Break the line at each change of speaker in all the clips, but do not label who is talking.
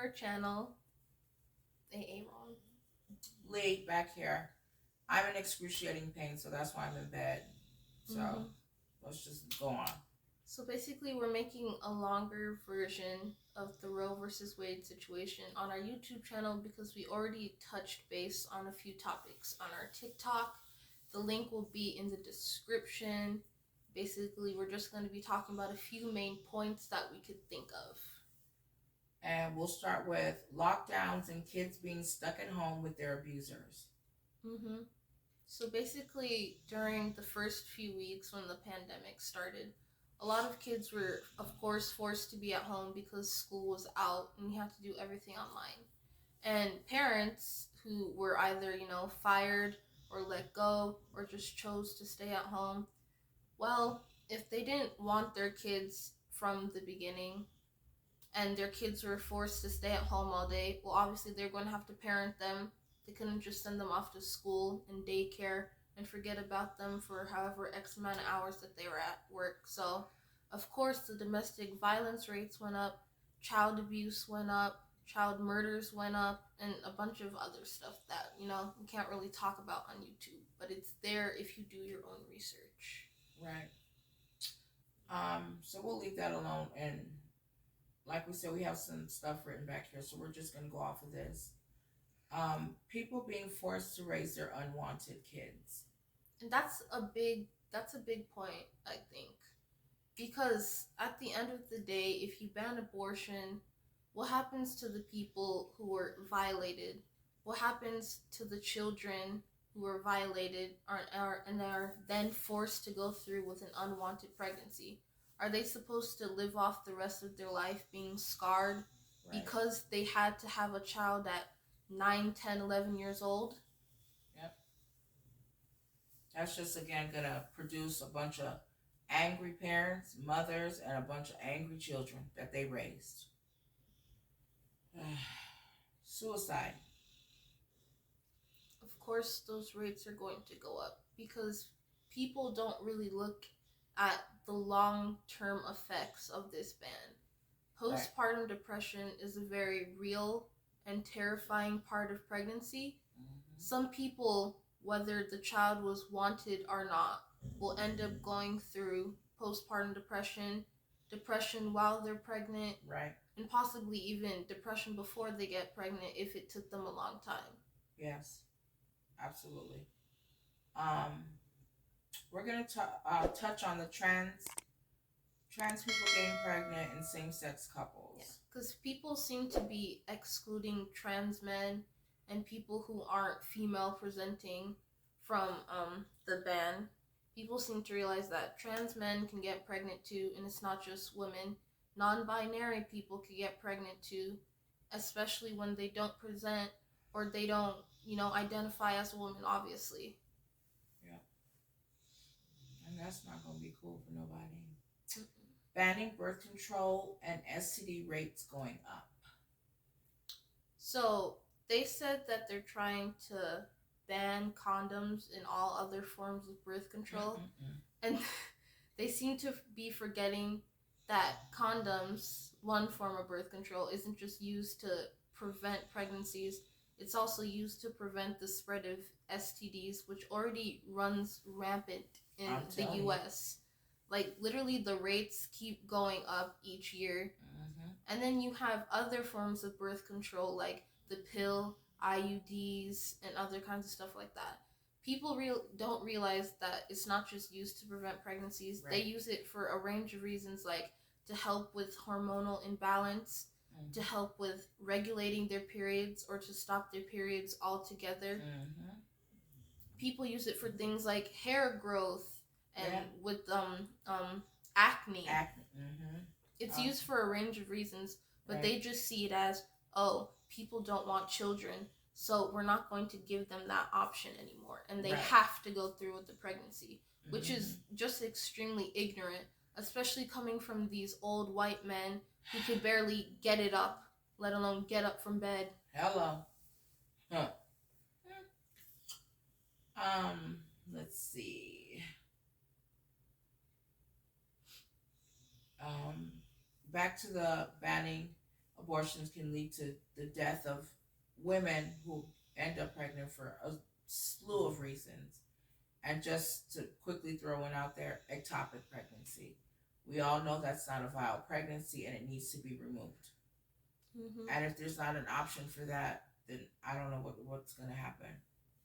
our channel. AA Ron.
Lee, back here. I'm in excruciating pain, so that's why I'm in bed. So
Mm-hmm.
let's just go on.
So basically, we're making a longer version of the Roe versus Wade situation on our YouTube channel because we already touched base on a few topics on our TikTok. The link will be in the description. Basically, we're just going to be talking about a few main points that we could think of.
And we'll start with lockdowns and kids being stuck at home with their abusers.
Mm-hmm. So basically, during the first few weeks when the pandemic started, a lot of kids were, of course, forced to be at home because school was out and you had to do everything online. And parents who were either, fired or let go or just chose to stay at home, well, if they didn't want their kids from the beginning and their kids were forced to stay at home all day, well, obviously they're going to have to parent them. They couldn't just send them off to school and daycare and forget about them for however X amount of hours that they were at work. So, of course, the domestic violence rates went up, child abuse went up, child murders went up, and a bunch of other stuff that, we can't really talk about on YouTube, but it's there if you do your own research.
Right. So we'll leave that alone. And like we said, we have some stuff written back here, so we're just gonna go off of this. People being forced to raise their unwanted kids.
And that's a big point, I think. Because at the end of the day, if you ban abortion, what happens to the people who were violated? What happens to the children who were violated and are then forced to go through with an unwanted pregnancy? Are they supposed to live off the rest of their life being scarred
Right.
because they had to have a child at 9, 10, 11 years old?
Yep. That's just again gonna produce a bunch of angry parents, mothers, and a bunch of angry children that they raised. Suicide.
Of course those rates are going to go up because people don't really look at the long-term effects of this ban.
Right.
Postpartum depression is a very real and terrifying part of pregnancy. Some people, whether the child was wanted or not, will end up going through postpartum depression, depression while they're pregnant,
Right.
and possibly even depression before they get pregnant if it took them a long time.
Yes. Absolutely. Um, we're gonna touch on the trans people getting pregnant and same sex
Yeah,
couples.
because people seem to be excluding trans men and people who aren't female presenting from the ban. People seem to realize that trans men can get pregnant too, and it's not just women. Non binary people can get pregnant too, especially when they don't present or they don't, identify as a woman, obviously.
Yeah. And that's not gonna be cool for nobody. Banning birth control and STD rates going up.
So they said that they're trying to ban condoms and all other forms of birth control. And they seem to be forgetting that condoms, one form of birth control, isn't just used to prevent pregnancies, it's also used to prevent the spread of STDs, which already runs rampant in the US. Like, literally, the rates keep going up each year. And then you have other forms of birth control, like the pill, IUDs, and other kinds of stuff like that. People don't realize that it's not just used to prevent pregnancies. Right. They use it for a range of reasons, like to help with hormonal imbalance, to help with regulating their periods, or to stop their periods altogether. People use it for things like hair growth and with acne. It's used for a range of reasons, but right. They just see it as, oh, people don't want children, so we're not going to give them that option anymore, and they right. have to go through with the pregnancy, which is just extremely ignorant, especially coming from these old white men who could barely get it up, let alone get up from bed.
Hello. Huh. Let's see. Back to the banning abortions can lead to the death of women who end up pregnant for a slew of reasons. And just to quickly throw one out there, ectopic pregnancy. We all know that's not a viable pregnancy and it needs to be removed. And if there's not an option for that, then I don't know what's going to happen.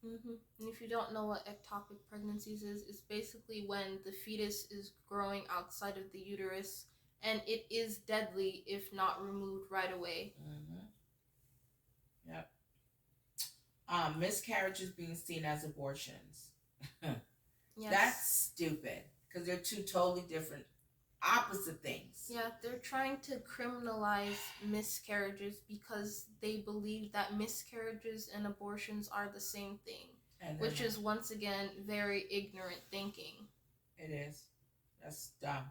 And if you don't know what ectopic pregnancies is, it's basically when the fetus is growing outside of the uterus, and it is deadly if not removed right away.
Yep. Miscarriages being seen as abortions. Yes. That's stupid, because they're two totally different, opposite things.
Yeah, they're trying to criminalize miscarriages because they believe that miscarriages and abortions are the same thing, which is once again very ignorant thinking.
It is. That's dumb.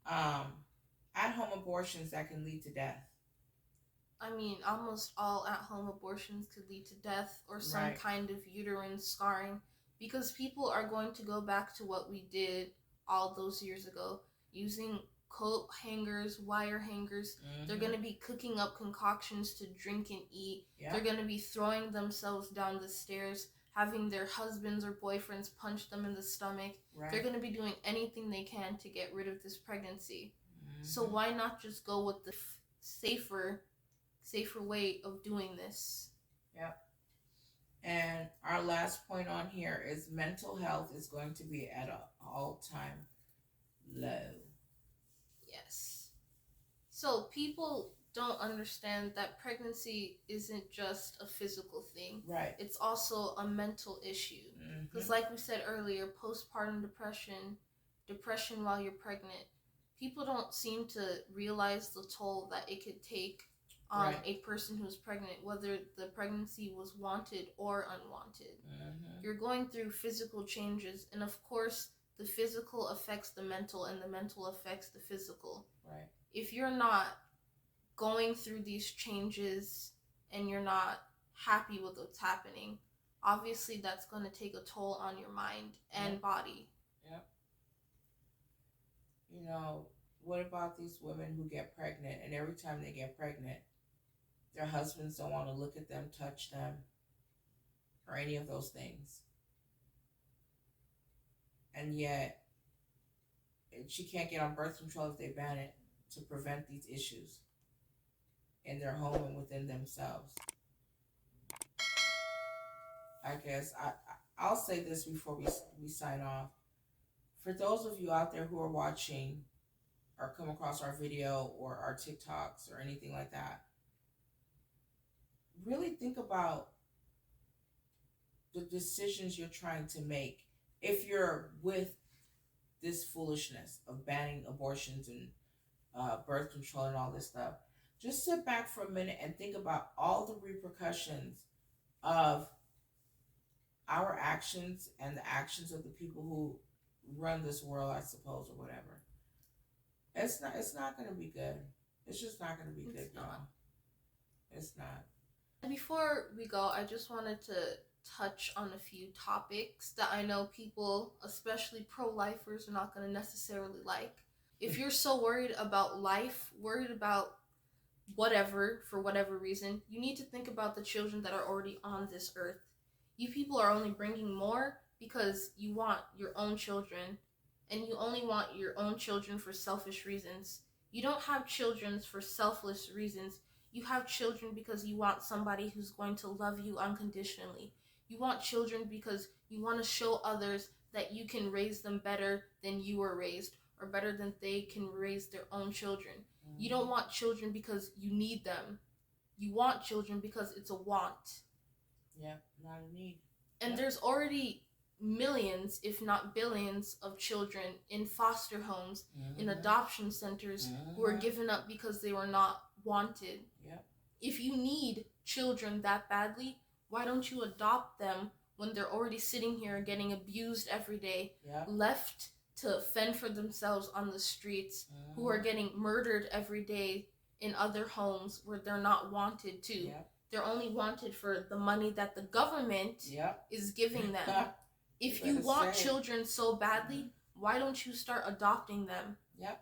At-home abortions that can lead to death.
I mean, almost all at-home abortions could lead to death or some kind of uterine scarring, because people are going to go back to what we did all those years ago, using coat hangers, wire hangers. They're going to be cooking up concoctions to drink and eat. They're going to be throwing themselves down the stairs, having their husbands or boyfriends punch them in the stomach. They're going to be doing anything they can to get rid of this pregnancy. So why not just go with the safer way of doing this?
Yep. And our last point on here is mental health is going to be at an all-time low.
Yes. So people don't understand that pregnancy isn't just a physical thing.
Right.
It's also a mental issue. Because like we said earlier, postpartum depression while you're pregnant, people don't seem to realize the toll that it could take on a person who's pregnant, whether the pregnancy was wanted or unwanted. You're going through physical changes, and of course, the physical affects the mental, and the mental affects the physical.
Right.
If you're not going through these changes and you're not happy with what's happening, obviously that's going to take a toll on your mind and body.
Yep. You know, what about these women who get pregnant, and every time they get pregnant, their husbands don't want to look at them, touch them, or any of those things. And yet, she can't get on birth control if they ban it, to prevent these issues in their home and within themselves. I guess I'll say this before we sign off. For those of you out there who are watching or come across our video or our TikToks or anything like that, really think about the decisions you're trying to make. If you're with this foolishness of banning abortions and birth control and all this stuff, just sit back for a minute and think about all the repercussions of our actions and the actions of the people who run this world, I suppose, or whatever. It's not going to be good. It's just not going to be good, y'all. It's not.
Before we go, I just wanted to touch on a few topics that I know people, especially pro-lifers, are not going to necessarily like. If you're so worried about life, worried about whatever, for whatever reason, you need to think about the children that are already on this earth. You people are only bringing more because you want your own children, and you only want your own children for selfish reasons. You don't have children for selfless reasons. You have children because you want somebody who's going to love you unconditionally. You want children because you want to show others that you can raise them better than you were raised, or better than they can raise their own children. You don't want children because you need them. You want children because it's a want.
Yeah, not a need.
And there's already millions, if not billions, of children in foster homes, in adoption centers, who are given up because they were not wanted.
Yep.
If you need children that badly, why don't you adopt them when they're already sitting here getting abused every day, left to fend for themselves on the streets, who are getting murdered every day in other homes where they're not wanted to.
Yep.
They're only wanted for the money that the government is giving them. If you want children so badly, why don't you start adopting them?
Yep.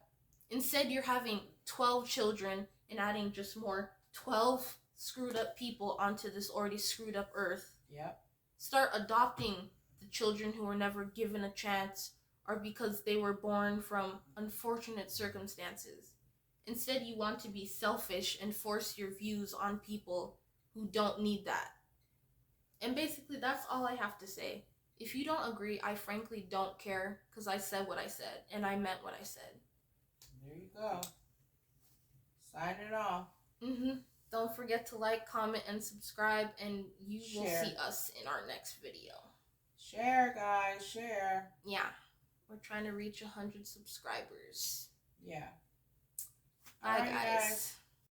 Instead, you're having 12 children and adding just more 12 screwed up people onto this already screwed up earth.
Yep.
Start adopting the children who were never given a chance or because they were born from unfortunate circumstances. Instead, you want to be selfish and force your views on people who don't need that. And basically, that's all I have to say. If you don't agree, I frankly don't care because I said what I said and I meant what I said.
There you go. Signing off.
Don't forget to like, comment, and subscribe, and you will see us in our next video.
Share, guys. Share.
Yeah. We're trying to reach 100 subscribers.
Yeah.
Bye, guys.